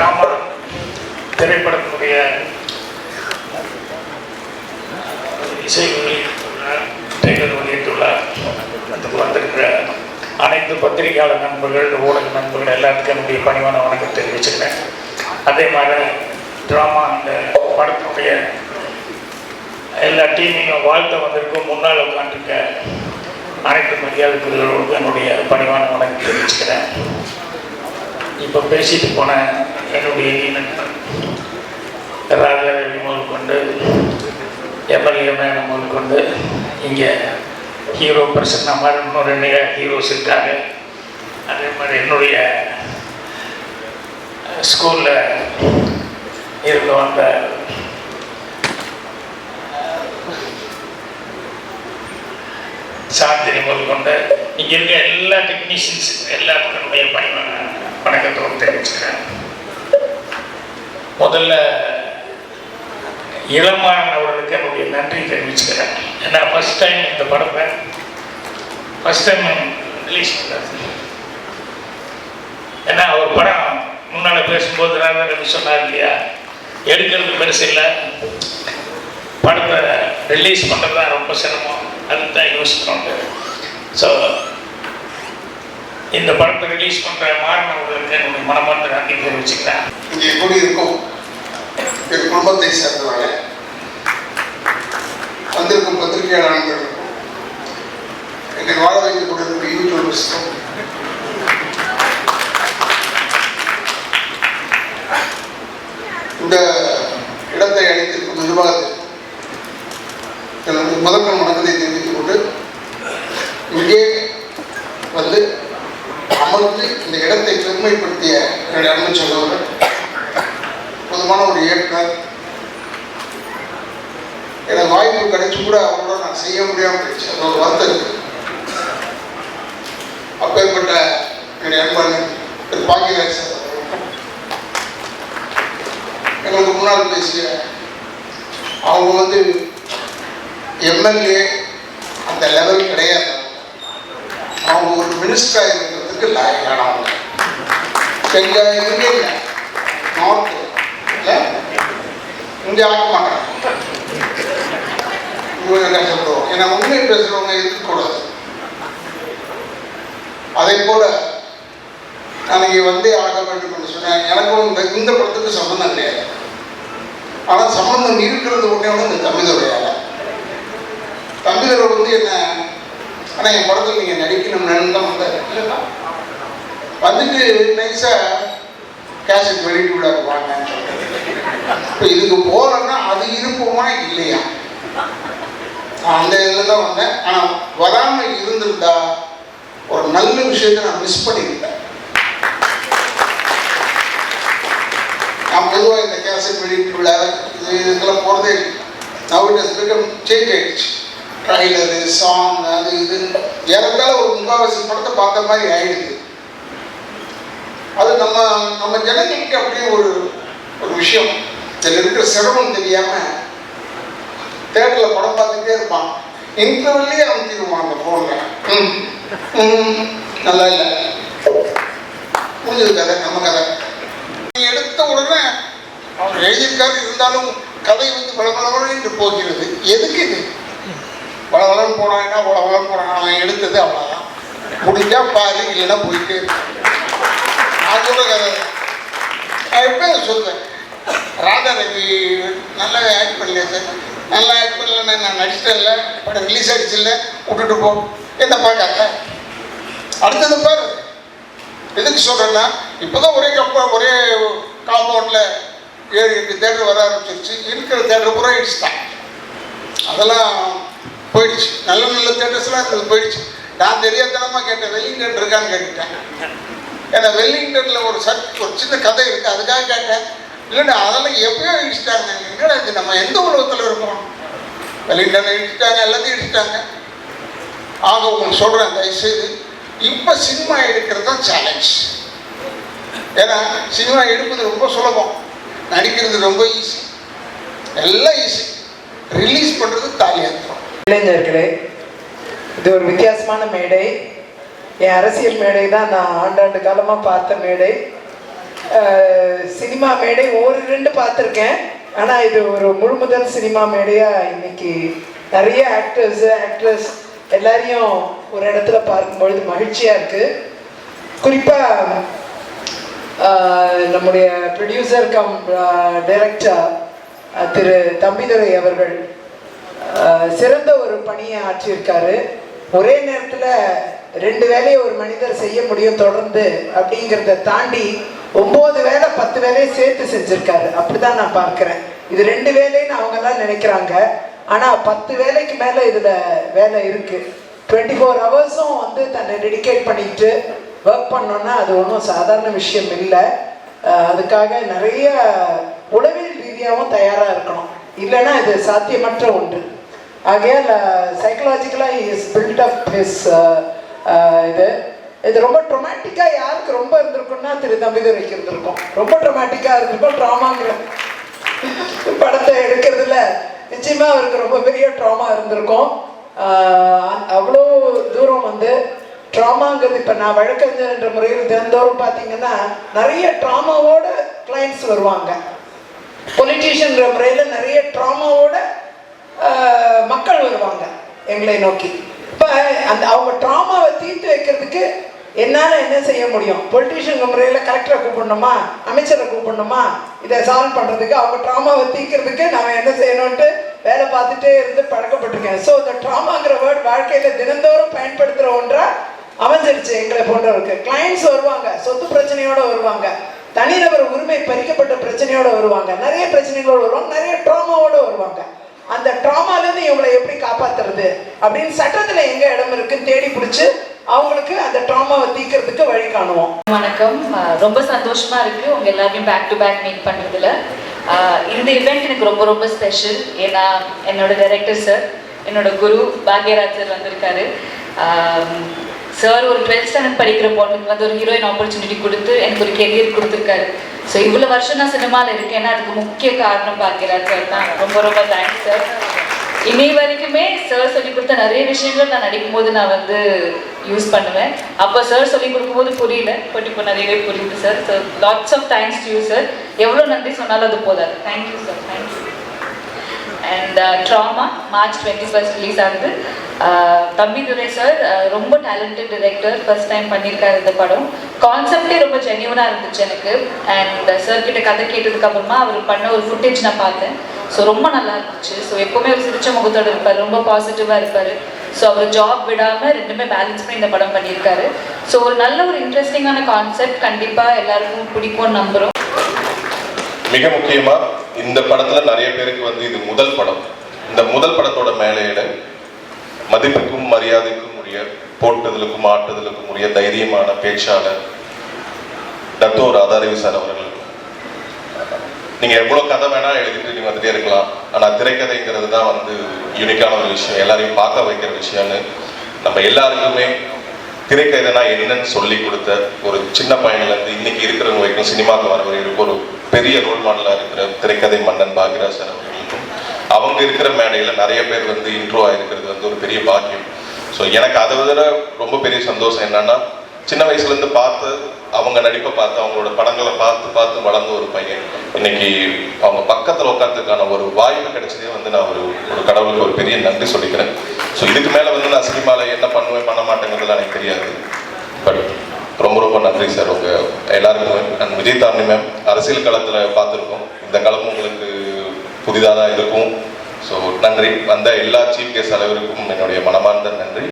Drama திரைப்படத்தினுடைய இசை வெளியிட்டுள்ளார். அதுக்கு வந்திருக்கிற அனைத்து பத்திரிகையாளர் நண்பர்கள், ஊடக நண்பர்கள் எல்லாத்துக்கும் என்னுடைய பணிவான வணக்கம் தெரிவிச்சுக்கிறேன். அதே மாதிரி ட்ராமா இந்த படத்தினுடைய எல்லா டீமையும் வாழ்த்த வந்திருக்கும் முன்னால் உட்காந்துருக்க அனைத்து மரியாதைக்குரியவர்களுக்கும் என்னுடைய பணிவான வணக்கம் தெரிவிச்சுக்கிறேன். இப்போ பேசிட்டு போன என்னுடைய நண்பர் ராஜாரவி முதல் கொண்டு எம்எல்ஏ மேடம் முதல் கொண்டு இங்கே ஹீரோ பர்சன் மாதிரி இன்னும் 2 ஹீரோஸ் இருக்காங்க. அதே மாதிரி என்னுடைய ஸ்கூலில் இருக்க வந்த சாந்தினி முதல் கொண்டு இங்கே இருக்க எல்லா டெக்னீஷியன்ஸ் எல்லாத்துக்கும் என்னுடைய பணிவான வணக்கத்தோடு தெரிவிச்சுக்கிறேன். முதல்ல இளமாறன் அவர்களுக்கு என்னுடைய நன்றி தெரிவிச்சுக்கிறேன். ஏன்னா ஃபஸ்ட் டைம் இந்த படத்தை ரிலீஸ் பண்ணுறாரு. ஏன்னா அவர் படம் முன்னால் பேசும்போது ராதாரவி சொன்னார் இல்லையா, எடுக்கிறது பெருசு இல்லை, படத்தை ரிலீஸ் பண்ணுறது தான் ரொம்ப சிரமம், அதுக்கு தான் யோசிக்கிறோம். ஸோ இந்த படத்தை ரிலீஸ் பண்ணுற மாறன் அவர்களுக்கு என்னுடைய மனமார்ந்த நன்றி தெரிவிச்சுக்கிறேன். இங்கே கூடி இருக்கும் என் குடும்பத்தை சேர்ந்தவங்க, வந்திருக்கும் பத்திரிகையாளர்களுக்கும், என்னை வாழ வைத்துக் கொண்டிருக்கும் யூடியூபர்ஸுக்கும், இந்த இடத்தை அளித்திருக்கும் நிர்வாகத்திற்கும் எனது முதற்கண் வணக்கத்தை தெரிவித்துக் கொண்டு இங்கே வந்து அமர்ந்து இந்த இடத்தை பெருமைப்படுத்திய என்னுடைய அன்பு சகோதரர், பொதுவான ஒரு இயக்குனர், எனக்கு வாய்ப்பு கிடைச்சி கூட அவரோட நான் செய்ய முடியாமல் போயிடுச்சு. அது ஒரு வருத்தம் இருக்கு. அப்பேற்பட்ட என்னுடைய அன்பான திரு பாக்கியராஜ் சார் எங்களுக்கு முன்னால் பேசிய அவங்க வந்து எம்எல்ஏ அந்த லெவல் கிடையாது. அவங்க ஒரு மினிஸ்டராக இருக்கிறதுக்கு லாயக்கானவங்க. எங்கள் இதுவே இல்லை, நார்த்து இல்லை, இங்கே ஆக்க மாட்டாங்க. இவங்க கஷ்டப்படுவோம். ஏன்னா உண்மை பேசுகிறவங்க இருக்கக்கூடாது. அதே போல் நான் இங்கே வந்தே ஆக வேண்டும் என்று சொன்னேன். எனக்கும் இந்த படத்துக்கு சம்மந்தம் கிடையாது. ஆனால் சம்மந்தம் இருக்கிறது ஒன்றே ஒன்று இந்த தம்பிதுரையால். தம்பிதுரை வந்து என்ன, ஆனால் என் படத்தில் நீங்கள் நடிக்கணும்னு தான் வந்தார். இல்லைன்னா வந்துட்டு நைஸாக கேசட் வெளியிட்டு விடாது வாங்கன்னு சொல்கிறேன். இப்போ இதுக்கு போகலன்னா அது இருப்போமா இல்லையா, அந்த இதில் தான் வந்தேன். ஆனால் வராமல் இருந்திருந்தா ஒரு நல்ல விஷயத்தை நான் மிஸ் பண்ணியிருந்தேன். நான் பொதுவாக இந்த கேசட் வெளியிட்டு விழா இதுக்கெல்லாம் போகிறதே இல்லை. Now it has become change ஆகிடுச்சு. ட்ரைலரு, சாங், அது இது ஏறத்தால ஒரு முக்கால்வாசி படத்தை பார்த்த மாதிரி ஆயிடுது. அது நம்ம ஜனங்களுக்கு அப்படியே ஒரு விஷயம், இதில் இருக்கிற சிரமம் தெரியாமல் தேட்டரில் படம் பார்த்துக்கிட்டே இருப்பான். இன்டர்வெல்லே அமுத்திடுவான் அந்த ஃபோனில். நல்லா இல்லை, முடிஞ்சது கதை, நம்ம கதை எடுத்த உடனே அவர் எழுதியிருக்காரு. இருந்தாலும் கதை வந்து வளவளவன்னு போகிறது. எதுக்கு இது வளவளன்னு போனான்னா வளவளன்னு போனான், அவன் எடுத்தது அவ்வளோதான். முடிஞ்சா பாரு, இல்லைன்னா போயிட்டு நான் சொல்ற கதை. நான் எப்போ சொல்லுவேன், ராதாரவி நல்லா ஆக்ட் பண்ணல சார், நல்லா ஆக்ட் பண்ணலன்னா நான் நடிச்சிட்டேன்ல, படம் ரிலீஸ் ஆகிடுச்சு இல்லை, விட்டுட்டு போ, என்ன பார்க்காங்க அடுத்தது பாரு. எதுக்கு சொல்கிறேன்னா, இப்போ தான் ஒரே காம்பவுண்டில் 7-8 தேட்டர் வர ஆரம்பிச்சிருச்சு. இருக்கிற தேட்டர் பூரா இடிச்சுட்டான். அதெல்லாம் போயிடுச்சு. நல்ல நல்ல தேட்டர்ஸ்லாம் இருந்தது போயிடுச்சு. நான் தெரியாதனமாக கேட்டேன், வெல்லிங்டன் இருக்கான்னு கேட்டுட்டேன். ஏன்னா வெல்லிங்டனில் ஒரு சின்ன கதை இருக்குது, அதுக்காக கேட்டேன். இல்லைன்னா அதெல்லாம் எப்பயோ இடிச்சிட்டாங்க. என்னடா இது, நம்ம எந்த உலகத்தில் இருக்கோம்? வெல்லிங்டனை இடிச்சிட்டாங்க, எல்லாத்தையும் இடிச்சிட்டாங்க. ஆக உங்களுக்கு சொல்கிறேன், தயவுசெய்து இப்போ சினிமா எடுக்கிறது தான் சேலஞ்ச். ஏன்னா சினிமா எடுப்பது ரொம்ப சுலபம், நடிக்கிறது ரொம்ப ஈஸி, எல்லாம் ஈஸி. ரிலீஸ் பண்ணுறது தாலியாத்திரம். இளைஞர்களே, இது ஒரு வித்தியாசமான மேடை. என் அரசியல் மேடை தான் நான் ஆண்டாண்டு காலமாக பார்த்த மேடை. சினிமா சினிமா மேடை ஒரு 2 பார்த்துருக்கேன். ஆனால் இது ஒரு முழுமுதல் சினிமா மேடையாக இன்னைக்கு நிறைய ஆக்ட்ரஸ் எல்லாரையும் ஒரு இடத்துல பார்க்கும்பொழுது மகிழ்ச்சியாக இருக்குது. குறிப்பாக நம்முடைய ப்ரொடியூசர் கம் டைரக்டர் திரு தம்பிதுரை அவர்கள் சிறந்த ஒரு பணியை ஆற்றியிருக்காரு. ஒரே நேரத்தில் 2 வேலையை ஒரு மனிதர் செய்ய முடியும் தொடர்ந்து அப்படிங்கிறத தாண்டி 9 வேலை 10 வேலையை சேர்த்து செஞ்சுருக்காரு. அப்படிதான் நான் பார்க்குறேன். இது 2 வேலைன்னு அவங்கெல்லாம் நினைக்கிறாங்க. ஆனால் 10 வேலைக்கு மேலே இதில் வேலை இருக்குது. 24 ஹவர்ஸும் வந்து தன்னை டெடிகேட் பண்ணிக்கிட்டு ஒர்க் பண்ணோன்னா அது ஒன்றும் சாதாரண விஷயம் இல்லை. அதுக்காக நிறைய உளவியல் ரீதியாகவும் தயாராக இருக்கணும். இல்லைன்னா இது சாத்தியமற்ற ஒன்று. ஆகையால் சைக்கலாஜிக்கலாக இஸ் பில்ட் அப் ஹிஸ் இது ரொம்ப ட்ரொமேட்டிக்காக யாருக்கு ரொம்ப இருந்திருக்குன்னா திரு தம்பிதுரைக்கு இருந்திருக்கும். ரொம்ப ட்ரொமேட்டிக்காக இருந்திருக்கும். ட்ராமாங்கிற படத்தை எடுக்கிறதுல நிச்சயமாக அவருக்கு ரொம்ப பெரிய ட்ராமா இருந்திருக்கும். அவ்வளோ தூரம் வந்து ட்ராமாங்கிறது இப்போ நான் வழக்கறிஞர் என்ற முறையில் தினந்தோறும் பார்த்தீங்கன்னா நிறைய ட்ராமாவோட கிளைண்ட்ஸ் வருவாங்க. பொலிட்டீஷியன்ற முறையில் நிறைய ட்ராமாவோட மக்கள் வருவாங்க எங்களை நோக்கி. இப்போ அவங்க ட்ராமாவை தீர்த்து வைக்கிறதுக்கு என்னால் என்ன செய்ய முடியும்? பொலிட்டீஷியன் முறையில் கலெக்டரை கூப்பிடணுமா, அமைச்சரை கூப்பிடணுமா, இதை சால்வ் பண்ணுறதுக்கு அவங்க ட்ராமாவை தீர்க்கிறதுக்கு நம்ம என்ன செய்யணும்ட்டு வேலை பார்த்துட்டே இருந்து பழக்கப்பட்டிருக்கேன். ஸோ இந்த ட்ராமாங்கிற வேர்ட் வாழ்க்கையில் தினந்தோறும் பயன்படுத்துகிற ஒன்றாக அமைஞ்சிருச்சு எங்களை போன்றவருக்கு. கிளைண்ட்ஸ் வருவாங்க, சொத்து பிரச்சனையோடு வருவாங்க, தனிநபர் உரிமை பறிக்கப்பட்ட பிரச்சனையோடு வருவாங்க, நிறைய பிரச்சனைகளோடு வருவாங்க, நிறைய ட்ராமாவோடு வருவாங்க. அந்த ட்ராமாலேருந்து இவங்களை எப்படி காப்பாற்றுறது அப்படின்னு சட்டத்தில் எங்கே இடம் இருக்குன்னு தேடி பிடிச்சி அவங்களுக்கு அந்த ட்ராமாவை தீர்க்கறதுக்கு வழி காணுவோம். வணக்கம். ரொம்ப சந்தோஷமா இருக்கு உங்க எல்லாரையும் பேக் டு பேக் மீட் பண்றதுல. இந்த இவெண்ட் எனக்கு ரொம்ப ரொம்ப ஸ்பெஷல். ஏன்னா என்னோட டைரக்டர் சார், என்னோட குரு பாக்யராஜ் சார் வந்திருக்காரு. சார் ஒரு 12th ஸ்டாண்டர்ட் படிக்கிற பொண்ணுக்கு வந்து ஒரு ஹீரோயின் ஆப்பர்ச்சுனிட்டி கொடுத்து எனக்கு ஒரு கெரியர் கொடுத்துருக்காரு. ஸோ இவ்வளோ வருஷம் நான் சினிமாவில் இருக்கேன்னா அதுக்கு முக்கிய காரணம் பாக்யராஜ் சார் தான். ரொம்ப ரொம்ப தேங்க்ஸ் சார். இன்னை வரைக்குமே சார் சொல்லி கொடுத்த நிறைய விஷயங்கள் நான் நடிக்கும்போது நான் வந்து யூஸ் பண்ணுவேன். அப்போ சார் சொல்லி கொடுக்கும்போது புரியல, பட் இப்போ நிறையவே புரியுது sir. So lots of thanks to you sir. எவ்வளோ நன்றி சொன்னாலும் அது போதாது. Thank you sir, thank you. And drama March 21 release ஆகுது. தம்பிதுரை சார் ரொம்ப டேலண்டட் டிரெக்டர். ஃபர்ஸ்ட் டைம் பண்ணியிருக்காரு இந்த படம். கான்செப்டே ரொம்ப ஜென்யூனாக இருந்துச்சு எனக்கு. அண்ட் சார் கிட்ட கதை கேட்டதுக்கப்புறமா அவர் பண்ண ஒரு ஃபுட்டேஜ் நான் பார்த்தேன். ஸோ ரொம்ப நல்லா இருந்துச்சு. ஸோ எப்போவுமே ஒரு சிரிச்ச முகத்தோடு இருப்பார், ரொம்ப பாசிட்டிவாக இருப்பார். ஸோ அவர் ஜாப் விடாமல் 2மே பேலன்ஸ் பண்ணி இந்த படம் பண்ணியிருக்காரு. ஸோ ஒரு நல்ல ஒரு இன்ட்ரெஸ்டிங்கான கான்செப்ட், கண்டிப்பாக எல்லாருக்கும் பிடிக்கும்னு நம்புகிறோம். மிக முக்கியமா இந்த படத்துல நிறைய பேருக்கு வந்து இது முதல் படம். இந்த முதல் படத்தோட மேலையில மதிப்புக்கும் மரியாதைக்கும் உரிய, போட்டுதலுக்கும் ஆட்டுதலுக்கும் உரிய தைரியமான பேச்சாளர் டத்தோ ராதாரவி சார் அவர்களுக்கும். நீங்க எவ்வளவு கதை வேணா எழுதிட்டு நீங்க வந்துட்டே இருக்கலாம். ஆனா திரைக்கதைங்கிறது தான் வந்து யூனிக்கான ஒரு விஷயம், எல்லாரையும் பார்க்க வைக்கிற விஷயம்னு நம்ம எல்லாருக்குமே திரைக்கதைனா என்னன்னு சொல்லி கொடுத்த ஒரு சின்ன பையன்லேருந்து இன்னைக்கு இருக்கிறவங்க வரைக்கும் சினிமாவுக்கு வர வரைக்கும் ஒரு பெரிய ரோல் மாடலாக இருக்கிற திரைக்கதை மன்னன் பாக்யராஜ் சார் அவர்களுக்கும் அவங்க இருக்கிற மேடையில் நிறைய பேர் வந்து இன்ட்ரோ ஆகிருக்கிறது வந்து ஒரு பெரிய பாக்கியம். ஸோ எனக்கு அதை விட ரொம்ப பெரிய சந்தோஷம் என்னன்னா, சின்ன வயசுலேருந்து பார்த்து அவங்க நடிப்பை பார்த்து அவங்களோட படங்களை பார்த்து வளர்ந்த ஒரு பையன் இன்னைக்கு அவங்க பக்கத்தில் உட்காந்துக்கான ஒரு வாய்ப்பு கிடைச்சதே வந்து நான் ஒரு கடவுளுக்கு ஒரு பெரிய நன்றி சொல்லிக்கிறேன். ஸோ இதுக்கு மேலே வந்து நான் சினிமாவில் என்ன பண்ணுவேன் பண்ண மாட்டேங்கிறதுலாம் எனக்கு தெரியாது. பட் ரொம்ப ரொம்ப நன்றி சார் உங்க எல்லாருக்குமே. அண்ட் விஜய் தாரணி மேம் அரசியல் களத்தில் பார்த்துருக்கோம், இந்த களமும் உங்களுக்கு புதிதாக தான் இருக்கும். ஸோ நன்றி. வந்த எல்லா சீஃப் கெஸ்ட் தலைவருக்கும் என்னுடைய மனமார்ந்த நன்றி.